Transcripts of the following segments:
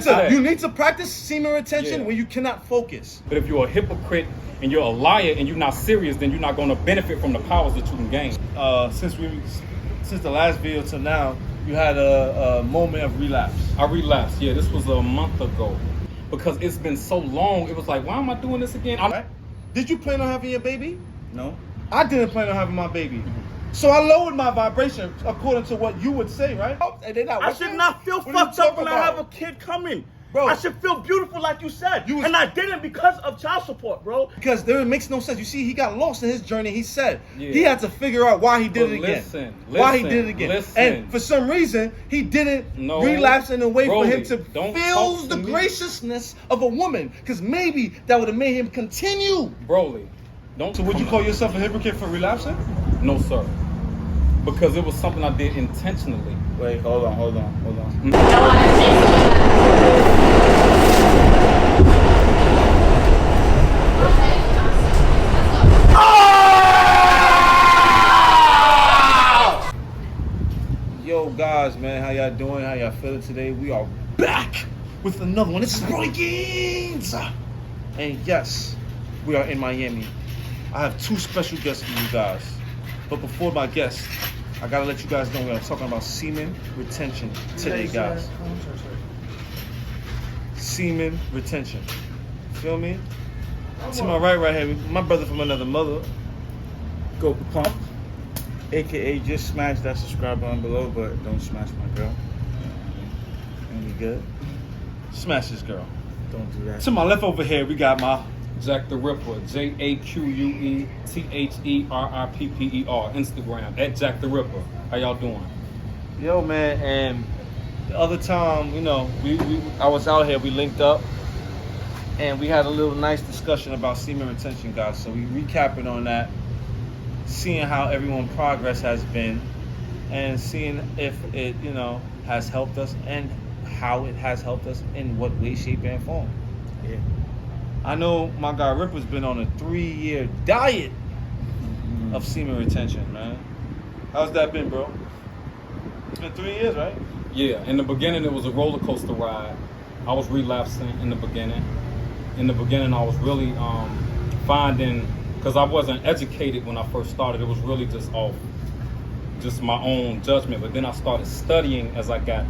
So you need to practice semen retention when you cannot focus. But if you're a hypocrite and you're a liar and you're not serious, then you're not going to benefit from the powers that you can gain. Since the last video to now, you had a moment of relapse. I relapsed. Yeah, this was a month ago. Because it's been so long, it was like, why am I doing this again? Right? Did you plan on having your baby? No. I didn't plan on having my baby. So I lowered my vibration according to what you would say, right? I should not feel fucked up when I have a kid coming. Bro, I should feel beautiful like you said. And I didn't because of child support, bro. Because it makes no sense. You see, he got lost in his journey. He said he had to figure out why he did it again. Why he did it again. And for some reason, he didn't relapse in a way for him to feel the graciousness of a woman. Because maybe that would have made him continue. Broly, don't. So would you call yourself a hypocrite for relapsing? No, sir. Because it was something I did intentionally. Wait, hold on. Yo guys, man, how y'all doing? How y'all feeling today? We are back with another one. This is BrOlyGainz. And yes, we are in Miami. I have two special guests for you guys. But before my guests, I gotta let you guys know we are talking about semen retention today, guys. Semen retention. Feel me? To my right here, my brother from another mother. Go Pump. AKA just smash that subscribe button below, but don't smash my girl. And we good? Smash this girl. Don't do that. To my left over here, we got my Jack the Ripper, JAQUETHERRIPPER, Instagram, at Jack the Ripper. How y'all doing? Yo, man, and the other time, you know, I was out here, we linked up, and we had a little nice discussion about semen retention, guys. So we recapping on that, seeing how everyone's progress has been, and seeing if it, you know, has helped us and how it has helped us in what way, shape, and form. Yeah. I know my guy Ripper's been on a 3-year diet of semen retention, man. How's that been, bro? It's been 3 years, right? Yeah, in the beginning it was a roller coaster ride. I was relapsing in the beginning. In the beginning I was really finding, because I wasn't educated when I first started, it was really just my own judgment. But then I started studying as I got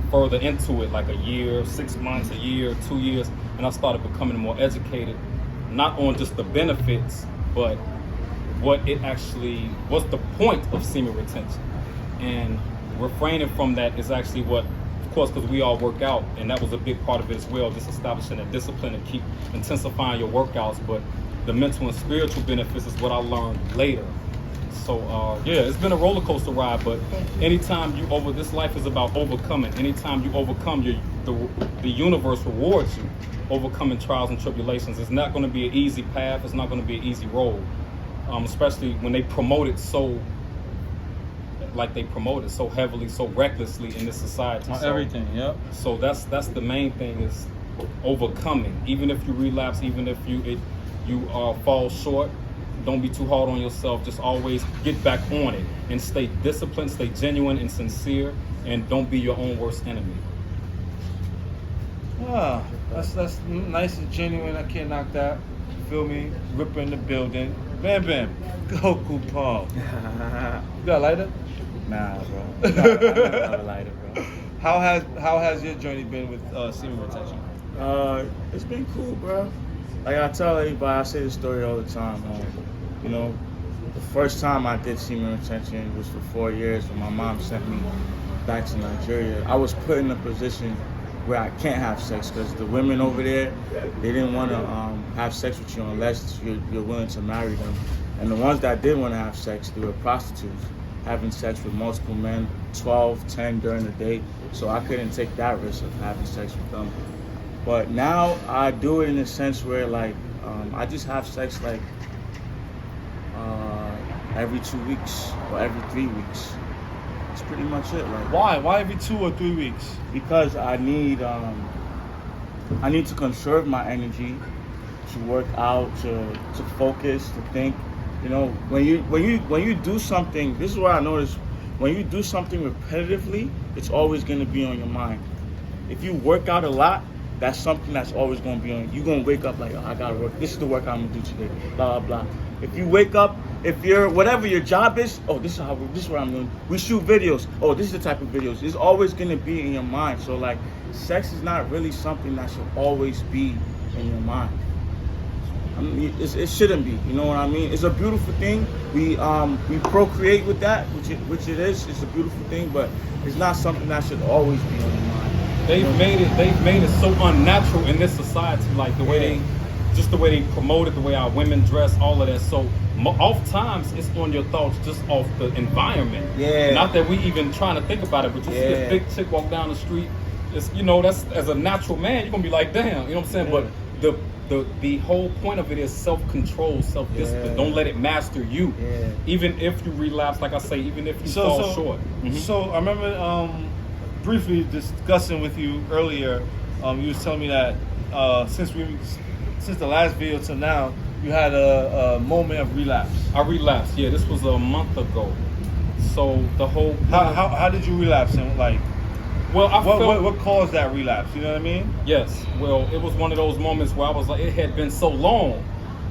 further into it, like a year, 6 months, a year, 2 years, and I started becoming more educated, not on just the benefits, but what's the point of semen retention. And refraining from that is actually what, of course, because we all work out, and that was a big part of it as well, just establishing a discipline and keep intensifying your workouts. But the mental and spiritual benefits is what I learned later. So yeah, it's been a roller coaster ride, but anytime this life is about overcoming. Anytime you overcome, the universe rewards you, overcoming trials and tribulations. It's not going to be an easy path. It's not going to be an easy road, especially when they promote it so heavily, so recklessly in this society. Everything, yep. So that's the main thing, is overcoming. Even if you relapse, even if you fall short, don't be too hard on yourself. Just always get back on it and stay disciplined, stay genuine and sincere, and don't be your own worst enemy. Ah, that's nice and genuine. I can't knock that. Feel me? Ripper in the building. Bam bam. Go Coupon. You got a lighter? Nah, bro. I don't have a lighter, bro. How has your journey been with semen retention? It's been cool, bro. Like I tell everybody, I say this story all the time. You know, the first time I did semen retention was for 4 years when my mom sent me back to Nigeria. I was put in a position where I can't have sex because the women over there, they didn't want to have sex with you unless you're willing to marry them. And the ones that did want to have sex, they were prostitutes, having sex with multiple men, 12, 10 during the day. So I couldn't take that risk of having sex with them. But now I do it in a sense where, like, I just have sex like every 2 weeks or every 3 weeks. That's pretty much it. Like, why every 2 or 3 weeks? Because I need to conserve my energy, to work out, to focus, to think. You know, when you do something, this is what I noticed. When you do something repetitively, it's always going to be on your mind. if you work out a lot, that's something that's always going to be on. You're going to wake up like, oh, I got to work. This is the work I'm going to do today. Blah, blah, blah. If you wake up, if you're, whatever your job is, oh, this is what I'm doing. We shoot videos. Oh, this is the type of videos. It's always going to be in your mind. So, like, sex is not really something that should always be in your mind. I mean, it shouldn't be. You know what I mean? It's a beautiful thing. We procreate with that, which it is. It's a beautiful thing, but it's not something that should always be on your mind. They've made it so unnatural in this society, like the way the way they promote it, the way our women dress, all of that. So oftentimes it's on your thoughts just off the environment. Yeah. Not that we even trying to think about it, but you see a big chick walk down the street, it's, you know, that's, as a natural man, you're gonna be like, damn, you know what I'm saying? Yeah. But the whole point of it is self-control, self-discipline. Don't let it master you. Yeah. Even if you relapse, like I say, even if you fall short. So I remember briefly discussing with you earlier. You was telling me that since the last video till now, you had a moment of relapse. I relapsed. Yeah, this was a month ago. So the whole how did you relapse, and like, well, what caused that relapse? You know what I mean? Yes. Well, it was one of those moments where I was like, it had been so long.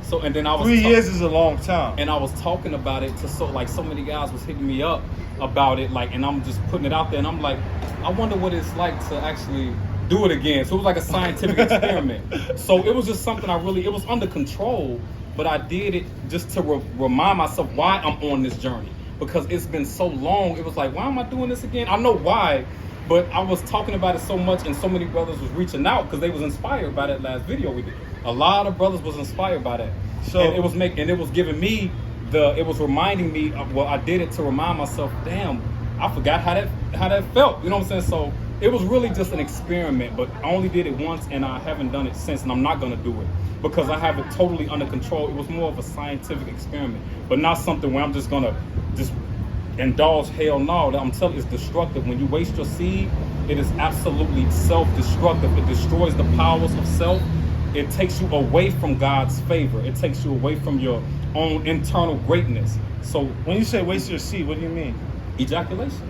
So, and then I was 3 years is a long time. And I was talking about it to so many guys was hitting me up about it, like, and I'm just putting it out there, and I'm like, I wonder what it's like to actually do it again. So it was like a scientific experiment. So it was just something it was under control, but I did it just to remind myself why I'm on this journey, because it's been so long. It was like, why am I doing this again? I know why. But I was talking about it so much, and so many brothers was reaching out because they was inspired by that last video we did. A lot of brothers was inspired by that. So and it was giving me it was reminding me of, well, I did it to remind myself, damn, I forgot how that felt. You know what I'm saying? So it was really just an experiment, but I only did it once, and I haven't done it since, and I'm not gonna do it because I have it totally under control. It was more of a scientific experiment, but not something where I'm just gonna indulge. Hell no. I'm telling you, it's destructive. When you waste your seed, it is absolutely self-destructive. It destroys the powers of self. It takes you away from God's favor. It takes you away from your own internal greatness. So when you say waste your seed, what do you mean? Ejaculation.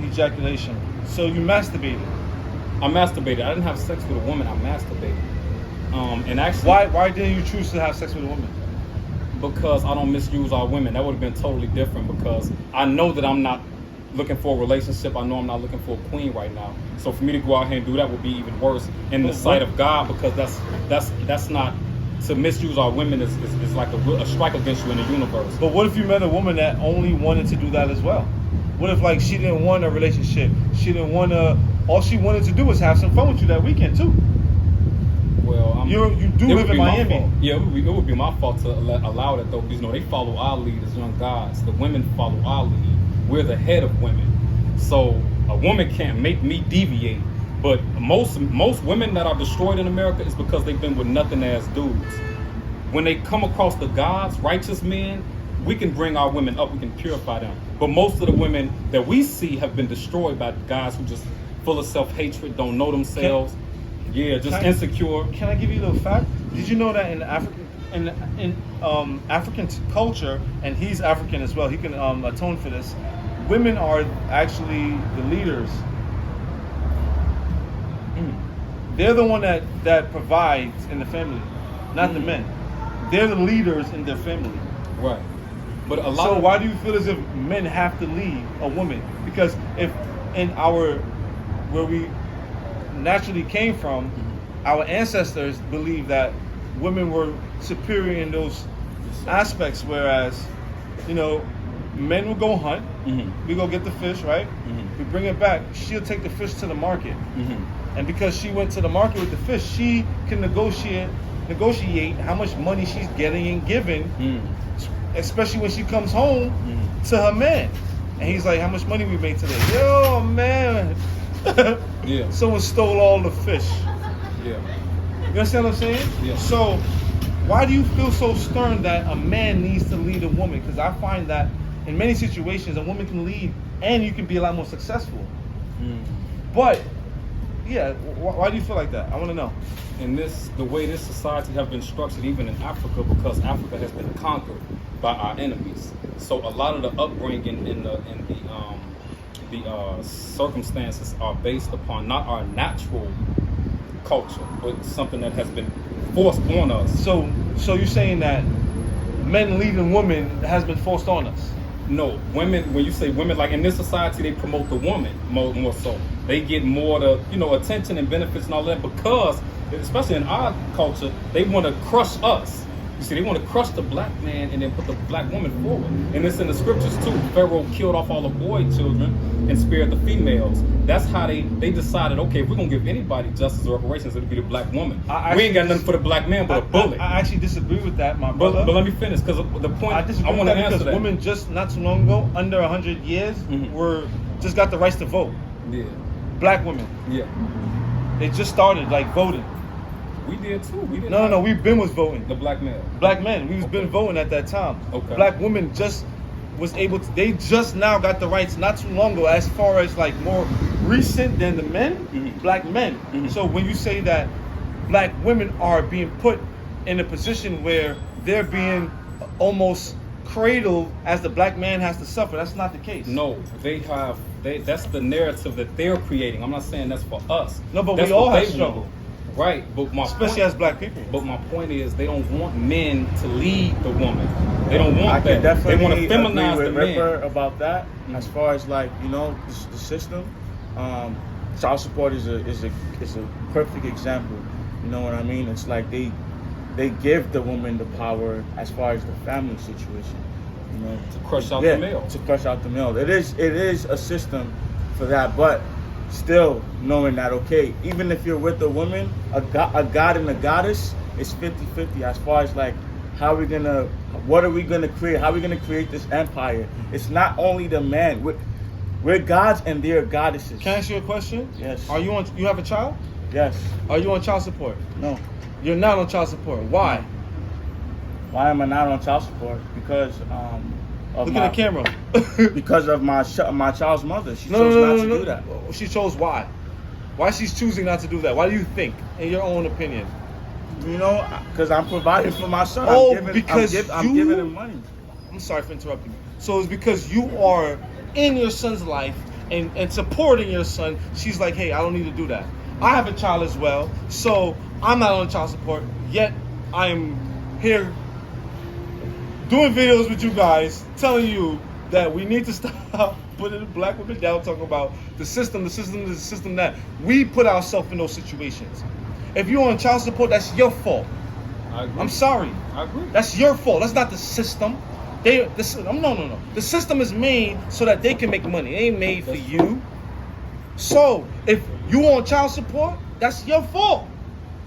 Ejaculation. So you masturbated? I masturbated. I didn't have sex with a woman. I masturbated. And actually, why didn't you choose to have sex with a woman? Because I don't misuse our women. That would have been totally different, because I know that I'm not looking for a relationship. I know I'm not looking for a queen right now. So for me to go out here and do that would be even worse in the sight of God, because that's not, to misuse our women is like a strike against you in the universe. But what if you met a woman that only wanted to do that as well? What if, like, she didn't want a relationship? She didn't want all she wanted to do was have some fun with you that weekend too. Well, you do live in Miami. Yeah, it would be my fault to allow that, though, because, you know, they follow our lead as young guys. The women follow our lead. We're the head of women. So a woman can't make me deviate. But most women that are destroyed in America is because they've been with nothing ass dudes. When they come across the gods, righteous men, we can bring our women up, we can purify them. But most of the women that we see have been destroyed by guys who just full of self-hatred, don't know themselves. Insecure. Can I give you a little fact? Did you know that in African culture, and he's African as well, he can atone for this, women are actually the leaders. They're the one that provides in the family, not the men. They're the leaders in their family. Right. But why do you feel as if men have to lead a woman? Because if in where we naturally came from, our ancestors believed that women were superior in those aspects, whereas, you know, men will go hunt, we go get the fish, right? We bring it back, she'll take the fish to the market. And because she went to the market with the fish, she can negotiate how much money she's getting and giving, especially when she comes home to her man. And he's like, how much money we made today? Yo, man. Yeah. Someone stole all the fish. Yeah. You understand what I'm saying? Yeah. So why do you feel so stern that a man needs to lead a woman? Because I find that in many situations a woman can lead and you can be a lot more successful. But yeah, why do you feel like that? I want to know. And the way this society has been structured, even in Africa, because Africa has been conquered by our enemies. So a lot of the upbringing in the the circumstances are based upon not our natural culture, but something that has been forced on us. So you're saying that men leading women has been forced on us? No, women. When you say women, like in this society, they promote the woman more so. They get more the attention and benefits and all that because, especially in our culture, they want to crush us. You see, they want to crush the black man and then put the black woman forward. And it's in the scriptures too. Pharaoh killed off all the boy children and spared the females. That's how they decided, okay, if we're going to give anybody justice or reparations, it'll be the black woman. We ain't got nothing for the black man but a bullet. I actually disagree with that, my brother. But let me finish, because the point I want to answer that. Women just not too long ago, under 100 years, just got the rights to vote. Yeah. Black women. Yeah. They just started, like, voting. We did too. We did. No. We've been was voting. The black male. Black men. We've been voting at that time. Okay. Black women just was able to. They just now got the rights not too long ago, as far as like more recent than the men. Black men. So when you say that black women are being put in a position where they're being almost cradled as the black man has to suffer, that's not the case. No, that's the narrative that they're creating. I'm not saying that's for us. No, but that's we all have struggle. Right, but especially as black people. But my point is, they don't want men to lead the woman. They don't want that. Definitely they want to feminize agree the with man. Ripper about that. As far as like the system, child support is a perfect example. You know what I mean? It's like they give the woman the power as far as the family situation. To crush out the male. To crush out the male. It is a system for that, but still knowing that, okay, even if you're with a woman, a god and a goddess, it's 50-50 as far as like what are we gonna create? How are we gonna create this empire? It's not only the man. We're gods and they're goddesses. Can I ask you a question? Yes. You have a child? Yes. Are you on child support? No. You're not on child support. Why? Why am I not on child support? Because look at the camera. because of my child's mother. She chose not to do that. She chose why? Why she's choosing not to do that? Why do you think, in your own opinion? Because I'm providing for my son. I'm giving him money. I'm sorry for interrupting you. So it's because you are in your son's life and supporting your son. She's like, hey, I don't need to do that. I have a child as well, so I'm not on child support, yet I'm here doing videos with you guys, telling you that we need to stop putting black women down, talking about the system that we put ourselves in those situations. If you're on child support, that's your fault. I agree. I'm sorry. I agree. That's your fault. That's not the system. No. The system is made so that they can make money. It ain't made for you. So if you on child support, that's your fault.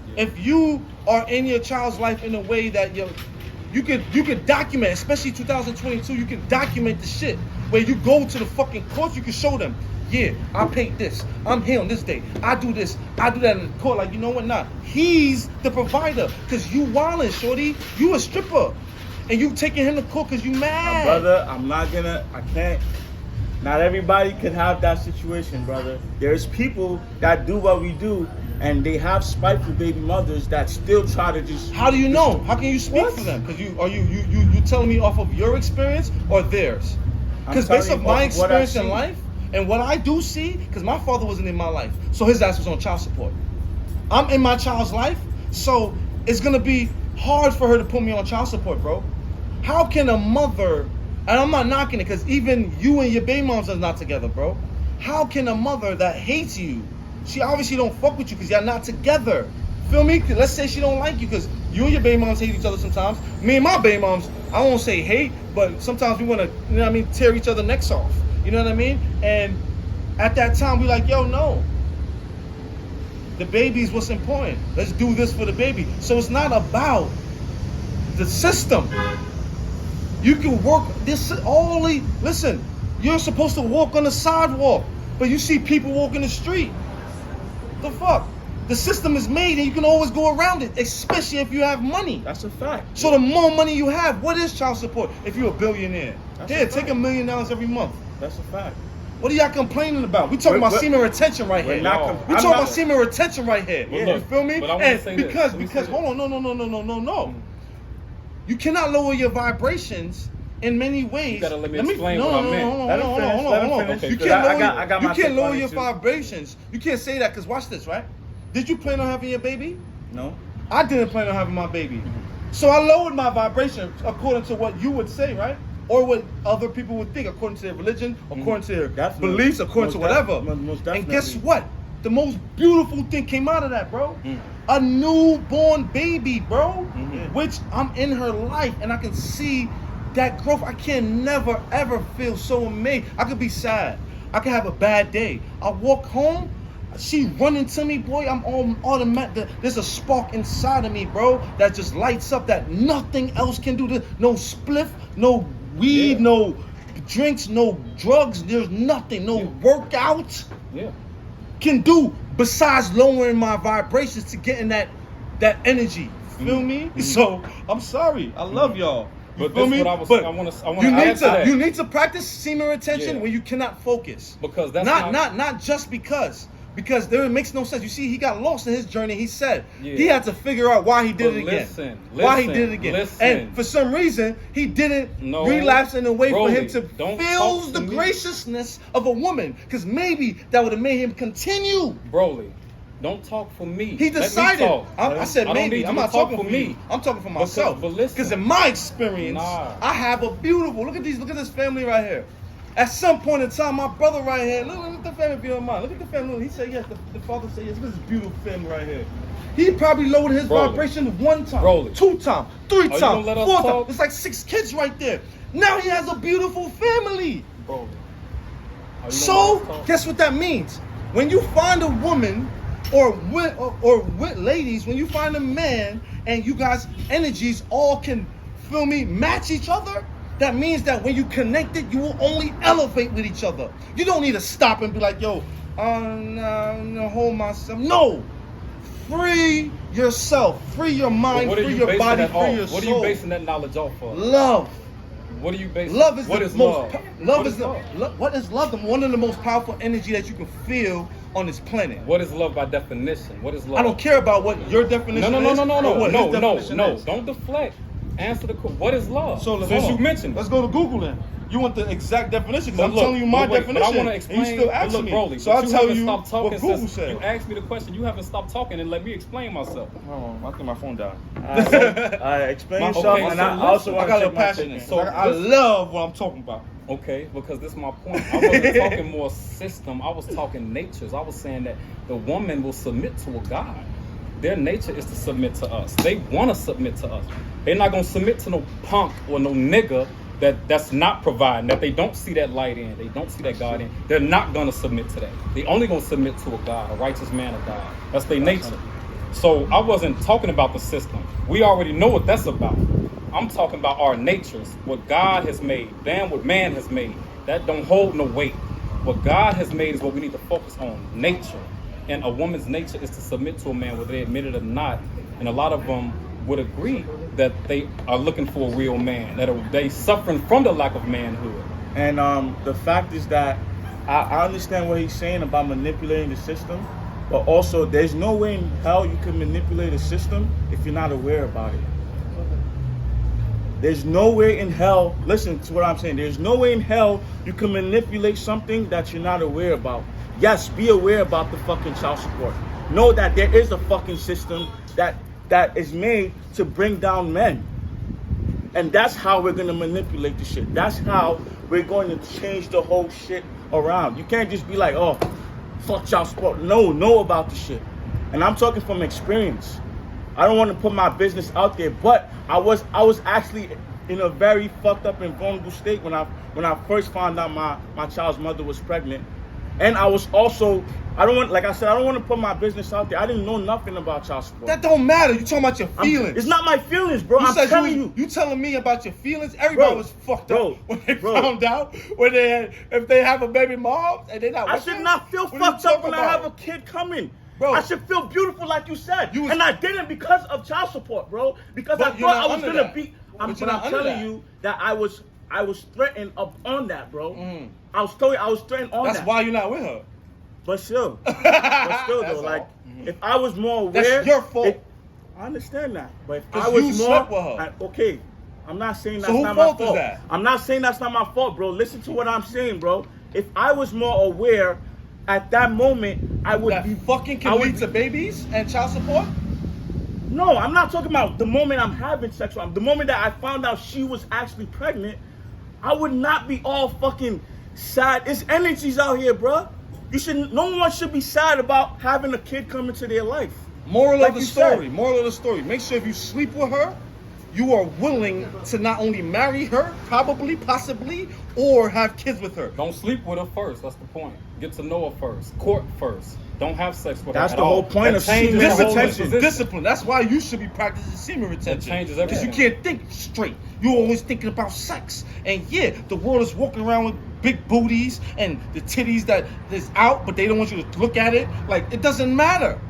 Yeah. If you are in your child's life in a way that you could document, especially 2022, you can document the shit where you go to the fucking courts, you can show them, yeah, I paid this, I'm here on this day, I do this, I do that in the court. Like, you know what, not he's the provider, because you wildin', shorty, you a stripper, and you taking him to court because you mad. Brother, I can't. Not everybody can have that situation, brother. There's people that do what we do, and they have spiteful baby mothers that still try to just. How do you know? How can you speak for them? Because you telling me off of your experience or theirs? Because based off my experience in life and what I do see, because my father wasn't in my life, so his ass was on child support. I'm in my child's life, so it's gonna be hard for her to put me on child support, bro. How can a mother, and I'm not knocking it, because even you and your baby moms are not together, bro. How can a mother that hates you, she obviously don't fuck with you because y'all not together. Feel me? Let's say she don't like you because you and your baby moms hate each other sometimes. Me and my baby moms, I won't say hate, but sometimes we want to, you know what I mean, tear each other's necks off. You know what I mean? And at that time, we like, yo, no. The baby's what's important. Let's do this for the baby. So it's not about the system. You can work this only. Listen, you're supposed to walk on the sidewalk, but you see people walking the street. The fuck? The system is made and you can always go around it, especially if you have money. That's a fact. So the more money you have, what is child support if you're a billionaire? Here, take $1 million every month. That's a fact. What are y'all complaining about? We talking about semen retention right here. We talking about semen retention right here. Yeah. You feel me? But I want to say because hold on, no. You cannot lower your vibrations in many ways. You gotta let me explain what I meant. Hold Let him on, finish, hold on, let him hold on. finish. You Because can't lower, I got my you take can't lower on it your too. vibrations. You can't say that because watch this, right? Did you plan on having your baby? No. I didn't plan on having my baby. So I lowered my vibration according to what you would say, right? Or what other people would think, according to their religion, according to their Definitely. beliefs, according to whatever. Most definitely. And guess what? The most beautiful thing came out of that, bro. A newborn baby, bro. Which I'm in her life, and I can see that growth. I can never ever feel so amazed. I could be sad. I could have a bad day. I walk home. She running to me, boy. I'm all automatic. There's a spark inside of me, bro, that just lights up that nothing else can do. No spliff, no weed, no drinks, no drugs. There's nothing, no workout can do besides lowering my vibrations to getting that energy. Feel me? So I'm sorry. I love y'all. You But feel this me? what I was. But I want to. you need add to that. you need to practice semen retention when you cannot focus. Because that's not just because there makes no sense. You see, he got lost in his journey. He said he had to figure out why he did it again. Why he did it again. And for some reason, he didn't relapse in a way for him to feel the graciousness of a woman. Because maybe that would have made him continue. BrOly, don't talk for me. He decided. Let me talk. I said maybe. I'm not talking for me. I'm talking for myself. Because in my experience, I have a beautiful. Look at this family right here. At some point in time, my brother right here, look at the family if you don't mind. Look at the family. He said yes. The father said yes. Look at this beautiful family right here. He probably lowered his vibration 1 time, 2 times, 3 times, 4 times. It's like 6 kids right there. Now he has a beautiful family. So guess what that means? When you find a woman, or ladies, when you find a man, and you guys' energies all can, feel me, match each other. That means that when you connected, you will only elevate with each other. You don't need to stop and be like, yo, no, hold myself. No. Free yourself. Free your mind. Free your body. Free your soul. What are you basing that knowledge off of? Love. What are you basing? Love is what the is most. love? What is love? One of the most powerful energy that you can feel on this planet. What is love by definition? What is love? I don't care about what your definition is. No. Don't deflect. Answer the question. What is love? So since you mentioned, let's go to Google then. You want the exact definition? Because I'm look, telling you my definition. But I want to explain. And you still asking me. BrOly, so I'll tell you what Google said. You asked me the question. You haven't stopped talking and let me explain myself. Oh, I think my phone died. Explain yourself, and I also I got a little passionate. So I love what I'm talking about. Okay, because this is my point. I wasn't talking more system. I was talking natures. I was saying that the woman will submit to a God. Their nature is to submit to us. They want to submit to us. They're not going to submit to no punk or no nigga that's not providing, that they don't see that light in, they don't see that God in. They're not going to submit to that. They only going to submit to a God, a righteous man of God. That's their nature. So I wasn't talking about the system. We already know what that's about. I'm talking about our natures, what God has made, than what man has made. That don't hold no weight. What God has made is what we need to focus on, nature. And a woman's nature is to submit to a man, whether they admit it or not. And a lot of them would agree that they are looking for a real man, that they suffering from the lack of manhood. And the fact is that I understand what he's saying about manipulating the system, but also there's no way in hell you can manipulate a system if you're not aware about it. There's no way in hell, listen to what I'm saying, there's no way in hell you can manipulate something that you're not aware about. Yes, be aware about the fucking child support. Know that there is a fucking system that is made to bring down men. And that's how we're going to manipulate the shit. That's how we're going to change the whole shit around. You can't just be like, oh, fuck child support. No, know about the shit. And I'm talking from experience. I don't want to put my business out there, but I was actually in a very fucked up and vulnerable state when I first found out my child's mother was pregnant. And I was also, I don't want to put my business out there. I didn't know nothing about child support. That don't matter. You talking about your feelings. It's not my feelings, bro. I'm telling you. You telling me about your feelings? Everybody was fucked up when they found out if they have a baby mom and they're not. I should not feel fucked up when I have a kid coming. Bro, I should feel beautiful like you said. And I didn't because of child support, bro. Because I thought I was going to be. I'm telling you that I was threatened up on that, bro. Mm. I was threatened on that. That's why you're not with her. But still, though, like, if I was more aware, that's your fault. I understand that. But if I was more, okay, I'm not saying that's So whose not my fault is fault. that? I'm not saying that's not my fault, bro. Listen to what I'm saying, bro. If I was more aware at that moment, I would That be fucking I can would lead to babies and child support? No, I'm not talking about the moment I'm having sex with her. The moment that I found out she was actually pregnant, I would not be all fucking sad. It's energies out here, bro. No one should be sad about having a kid come into their life. Moral Like of the you story. said. Moral of the story. Make sure if you sleep with her, you are willing to not only marry her, probably, possibly, or have kids with her. Don't sleep with her first. That's the point. Get to know her first. Court first. Don't have sex with her. That's at the all. whole point That of changes semen the whole retention. disposition. Discipline. That's why you should be practicing semen retention. changes Because you everything. can't think straight. You're always thinking about sex. And yeah, the world is walking around with big booties and the titties that is out, but they don't want you to look at it. Like, it doesn't matter.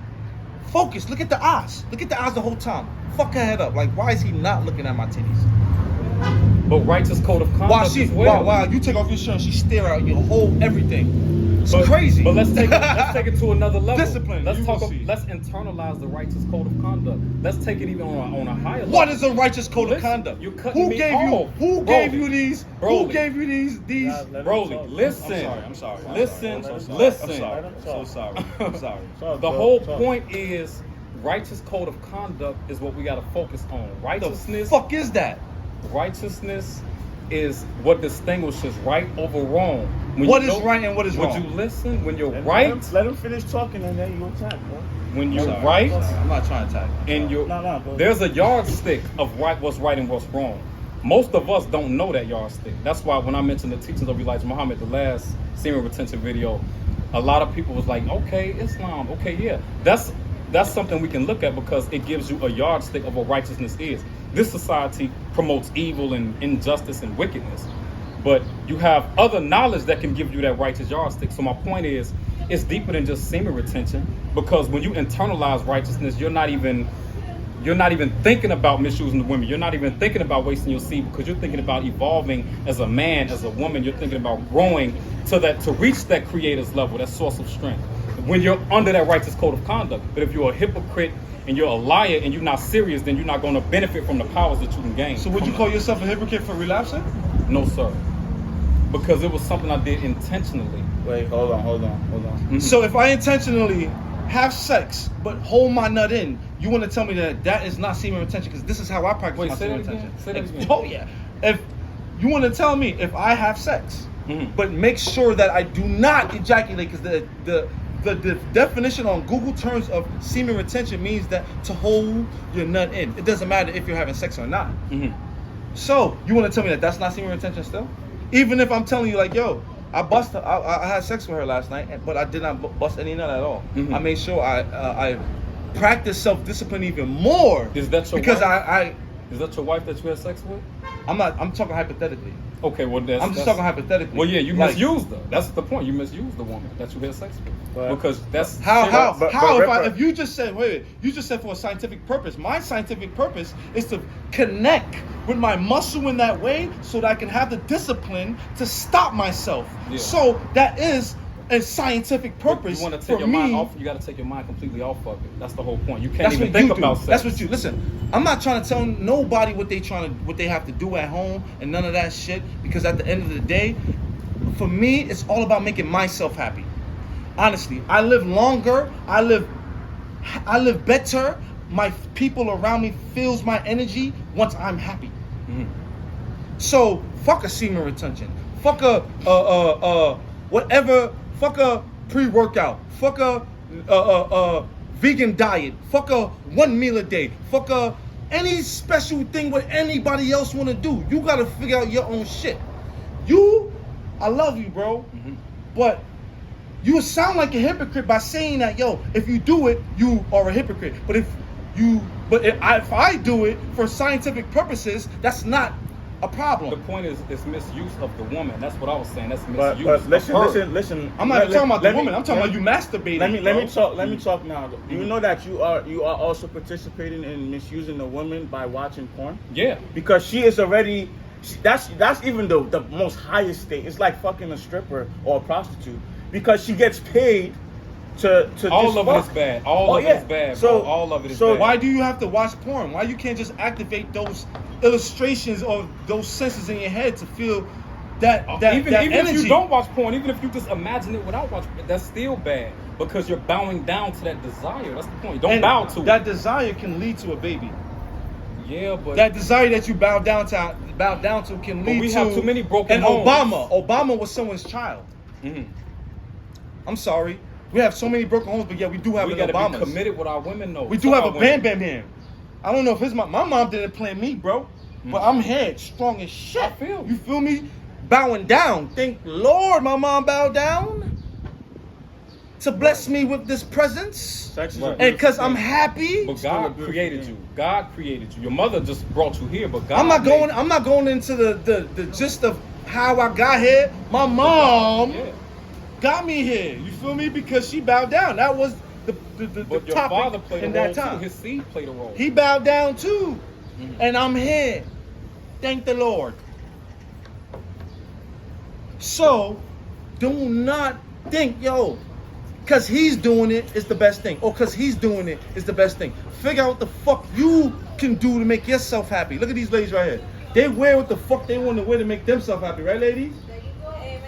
Focus. Look at the eyes. Look at the eyes the whole time. Fuck her head up. Like, why is he not looking at my titties? But righteous code of conduct as well. Wow, you take off your shirt and she stare out your whole everything. It's But- crazy. But let's take it to another level. Discipline, Let's you talk. will see. Let's internalize the righteous code of conduct. Let's take it even on a higher level. What is a righteous code of Listen, conduct? you're cutting Who me gave off. you? Who Broly. gave you these? Who Broly. gave you these? Broly, listen. I'm sorry. Listen. I'm sorry. Listen. I'm so sorry. I'm sorry. The whole point is righteous code of conduct is what we got to focus on. The Righteousness. fuck is that? Righteousness is what distinguishes right over wrong. What is right and what is Would wrong? you listen when you're Let right? him finish talking and then you attack, bro. When you're Sorry. right, I'm not trying to attack. and you're No, bro. there's a yardstick of what's right and what's wrong. Most of us don't know that yardstick. That's why when I mentioned the teachings of Elijah Muhammad, the last semen retention video, a lot of people was like, okay, Islam, okay, yeah. That's something we can look at because it gives you a yardstick of what righteousness is. This society promotes evil and injustice and wickedness. But you have other knowledge that can give you that righteous yardstick. So my point is, it's deeper than just semen retention, because when you internalize righteousness, you're not even thinking about misusing the women. You're not even thinking about wasting your seed, because you're thinking about evolving as a man, as a woman. You're thinking about growing to reach that creator's level, that source of strength, when you're under that righteous code of conduct. But if you're a hypocrite and you're a liar and you're not serious, then you're not going to benefit from the powers that you can gain. So would you call yourself a hypocrite for relapsing? No, sir. Because it was something I did intentionally. Wait, hold on. Mhm. So if I intentionally have sex but hold my nut in, you want to tell me that is not semen retention? Because this is how I practice Wait, my say semen that again? retention. Say that again. Oh yeah. If you want to tell me if I have sex, Mhm. but make sure that I do not ejaculate, because the definition on Google terms of semen retention means that to hold your nut in. It doesn't matter if you're having sex or not. Mhm. So you want to tell me that that's not semen retention still? Even if I'm telling you like, yo, I had sex with her last night, but I did not bust any nut at all. Mhm. I made sure I practice self-discipline even more. Is that your because wife? Is that your wife that you had sex with? I'm talking hypothetically. Okay, well that's. I'm just that's- talking hypothetically. Well, yeah, you Like, misused her. That's the point. You misused the woman that you had sex with. But- Because that's How But- if you just said you just said for a scientific purpose. My scientific purpose is to connect with my muscle in that way so that I can have the discipline to stop myself. Yeah. So that is a scientific purpose You want to take for your me. mind off. You got to take your mind completely off of it. That's the whole point. You can't That's even what think you do. about sex. That's what you listen. I'm not trying to tell nobody what they have to do at home and none of that shit, because at the end of the day, for me, it's all about making myself happy. Honestly, I live longer. I live better. My people around me feels my energy once I'm happy. Mhm. So fuck a semen retention. Fuck a whatever. Fuck a pre-workout. Fuck a vegan diet. Fuck a 1 meal a day. Fuck a any special thing what anybody else want to do. You gotta figure out your own shit. I love you, bro, but you sound like a hypocrite by saying that, yo, if you do it, you are a hypocrite. But if I do it for scientific purposes, that's not a problem. The point is, it's misuse of the woman. That's what I was saying. That's But misuse of her. listen. I'm not even talking about the let me- woman. I'm talking about you masturbating. Let me bro. talk. Let me talk now. Do you know that you are also participating in misusing the woman by watching porn? Yeah. Because she is already. That's even the most highest state. It's like fucking a stripper or a prostitute, because she gets paid to All just of it fuck. is bad. All of it is bad, So- bro. All of it is so bad. Why do you have to watch porn? Why you can't just activate those illustrations or those senses in your head to feel that even energy? if you don't watch porn, even if you just imagine it without watching, that's still bad because you're bowing down to that desire. That's the point. Don't And bow to that it. desire can lead to a baby. Yeah, but That desire that you bow down to can lead we to. have too many broken and homes. Obama was someone's child. Mhm. I'm sorry. We have so many broken homes, but yeah, we do have we an gotta Obamas. be committed with our women, though. We do have a Bam Bam here. I don't know if his my mom didn't plan me, bro. But I'm head strong as shit. I feel you feel me? Bowing down. Thank Lord my mom bowed down to bless me with this presence. Sex is Right. a And beautiful because I'm thing. happy. But Still a God beautiful created thing. you. God created you. Your mother just brought you here, but God. I'm made not going into the gist of how I got here. My mom Yeah. got me here. You feel me? Because she bowed down. That was the But your topic father played a in role that time. too. His seed played a role. He bowed down too. Mhm. And I'm here. Thank the Lord. So, do not think, yo, because he's doing it is the best thing. Or because he's doing it is the best thing. Figure out what the fuck you can do to make yourself happy. Look at these ladies right here. They wear what the fuck they want to wear to make themselves happy. Right, ladies?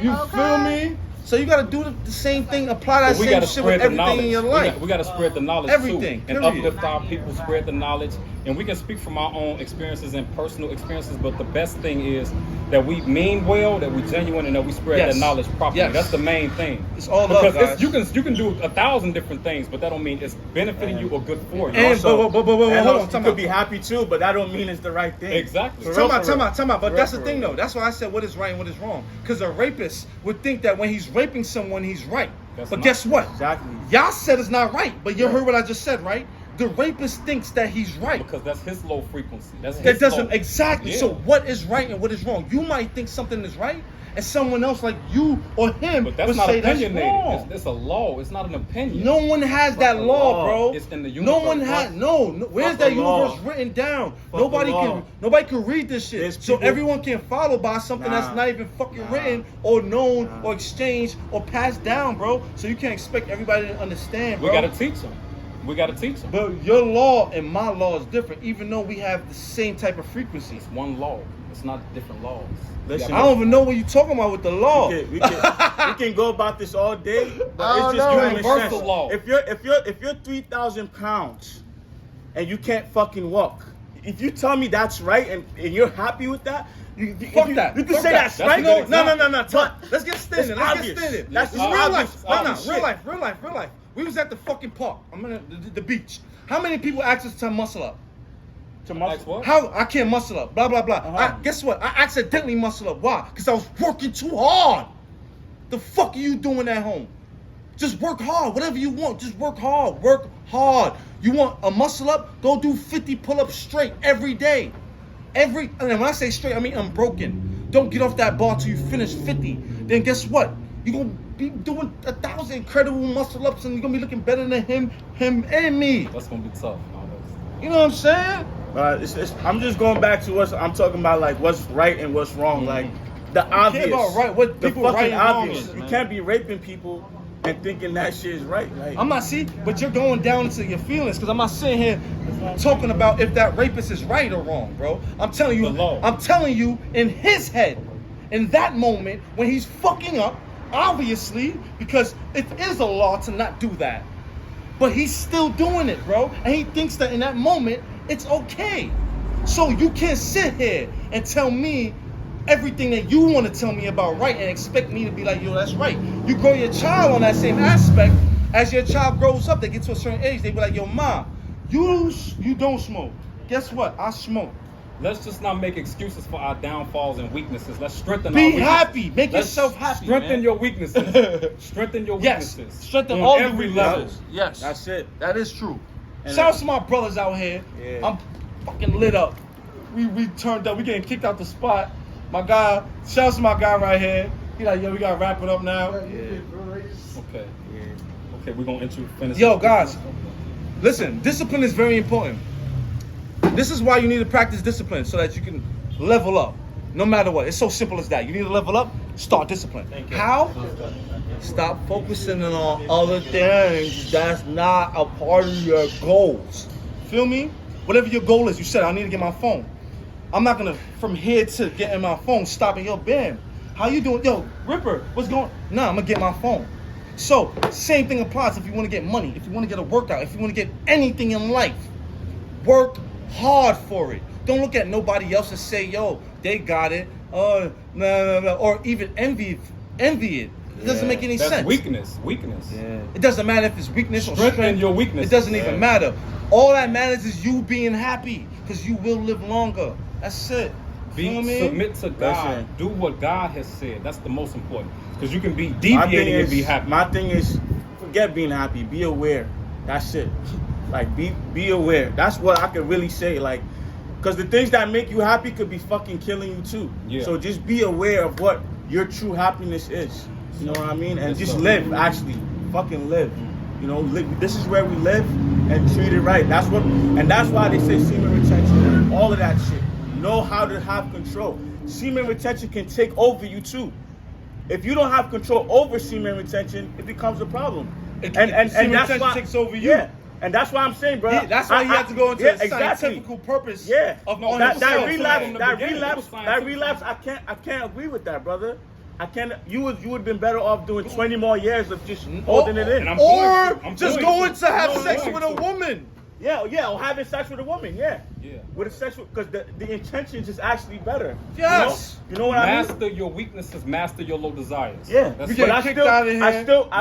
You feel me? So you got to do the same thing. Apply that But we same gotta shit with spread the everything knowledge. in your life. We got to spread the knowledge Everything, too, and period. uplift our people, spread the knowledge, and we can speak from our own experiences and personal experiences. But the best thing is that we mean well, that we genuine, and that we spread Yes. that knowledge properly. Yes. That's the main thing. It's all love, because guys. you can do 1,000 different things, but that don't mean it's benefiting you or good for you. And- Also, but and hold on, also, time you could out. be happy too, but that don't mean it's the right thing. Exactly. For real, Time out. But For that's real, the thing, for real. though. That's why I said what is right and what is wrong. Because a rapist would think that when he's raping someone, he's right. That's But not. guess what? Exactly. Y'all said it's not right. But you heard what I just said, right? The rapist thinks that he's right. Because that's his low frequency. That's That his doesn't low. exactly. Yeah. So what is right and what is wrong? You might think something is right, and someone else like you or him But that's would not say that's opinionated. wrong. It's a law. It's not an opinion. No one has that the law, law. bro. It's in the No universe. one has no. Where's Fuck that the law. universe written down? Fuck Nobody the law. can read this shit. There's So people- everyone can follow by something Nah. that's not even fucking Nah. written or known Nah. or exchanged or passed down, bro. So you can't expect everybody to understand, We bro. gotta teach them. We gotta teach them. But your law and my law is different, even though we have the same type of frequencies. It's one law. It's not different laws. Listen, I don't even know what you're talking about with the law. We can go about this all day, but I don't it's just know. common Universal sense. law. If you're 3,000 pounds and you can't fucking walk, if you tell me that's right and you're happy with that, Fuck that. You can Fuck say that. that's That's right. a good No. But Let's get standing. it's Let's obvious. get standing. That's It's just real obvious. life. No, Obvious real life. We was at the fucking park. I'm in the beach. How many people asked us to muscle up? to Like muscle. what? How I can't muscle up? Blah blah blah. Guess what? I accidentally muscle up. Why? Because I was working too hard. The fuck are you doing at home? Just work hard. Whatever you want. Just work hard. Work hard. You want a muscle up? Go do 50 pull-ups straight every day. And when I say straight, I mean unbroken. Don't get off that bar till you finish 50. Then guess what? You're gonna be doing 1,000 incredible muscle ups, and you're gonna be looking better than him and me. That's gonna be tough. You know what I'm saying? I'm just going back to what I'm talking about, like what's right and what's wrong, like the obvious. about right- what the people fucking right and wrong obvious. is, You man. can't be raping people and thinking that shit is right. Like, I'm not but you're going down into your feelings because I'm not sitting here talking about if that rapist is right or wrong, bro. I'm telling you, The law. I'm telling you, in his head, in that moment when he's fucking up, obviously, because it is a law to not do that. But he's still doing it, bro. And he thinks that in that moment, it's okay. So you can't sit here and tell me everything that you want to tell me about right and expect me to be like, yo, that's right. You grow your child on that same aspect. As your child grows up, they get to a certain age, they be like, yo, mom, you don't smoke. Guess what? I smoke. Let's just not make excuses for our downfalls and weaknesses. Let's strengthen our Be weaknesses. happy. Make Let's yourself happy. Strengthen man. your weaknesses. Strengthen your Yes. weaknesses. Strengthen on all every the level. levels. Yes. that's it. That is true. And Shout out to my brothers out here. Yeah. I'm fucking lit up. We turned up. We getting kicked out the spot. My guy, shout out to my guy right here. He like, yo, we gotta wrap it up now. Okay. Yeah. Okay, we're gonna finish. Yo, guys, listen, discipline is very important. This is why you need to practice discipline so that you can level up. No matter what. It's so simple as that. You need to level up, start discipline. Thank you. How? Stop focusing on other things that's not a part of your goals. Feel me? Whatever your goal is, you said, I need to get my phone. I'm not gonna, from here to getting my phone, stopping, yo, bam. How you doing? Yo, Ripper, what's going on? Nah, I'm gonna get my phone. So, same thing applies if you wanna get money, if you wanna get a workout, if you wanna get anything in life. Work hard for it. Don't look at nobody else and say, yo, they got it. No. Or even envy it. It doesn't make any That's sense. weakness. Yeah. It doesn't matter if it's weakness or Strengthen strength. your weakness. It doesn't even matter. All that matters is you being happy, because you will live longer. That's it. Submit to God. Listen. Do what God has said. That's the most important. Because you can be deviating and be happy. My thing is, forget being happy. Be aware. That's it. Like, be aware. That's what I can really say. Like, because the things that make you happy could be fucking killing you too. Yeah. So just be aware of what your true happiness is. You know what I mean? And Yes, just sir. live. Actually, fucking live. You know, this is where we live, and treat it right. That's why they say semen retention. All of that shit. Know how to have control. Semen retention can take over you too. If you don't have control over semen retention, it becomes a problem. And semen that's retention why takes over you. Yeah. And that's why I'm saying, bro. Yeah, that's why he had to go into the exactly. scientific purpose. Yeah. Of No, on that himself. relapse. I can't agree with that, brother. I can't. You would have been better off doing 20 more years of just holding it in. And I'm Or I'm just going going to have No, sex I'm with going a to. woman. Yeah, or having sex with a woman. Yeah. Yeah. With a sexual, because the intentions is actually better. Yes. You know what I mean? Master your weaknesses, master your low desires. Yeah. That's We it. get But kicked out of here.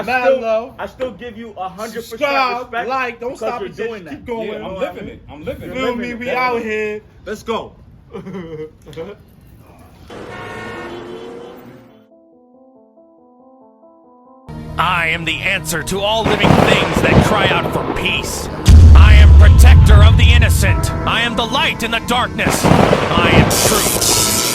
Mad love. I still give you 100% Subscribe, respect. like, don't because stop you're it, just doing that. keep going. Yeah, I'm living it. I'm living it. Feel me? We out here. Let's go. I am the answer to all living things that cry out for peace. I am protector of the innocent. I am the light in the darkness. I am truth.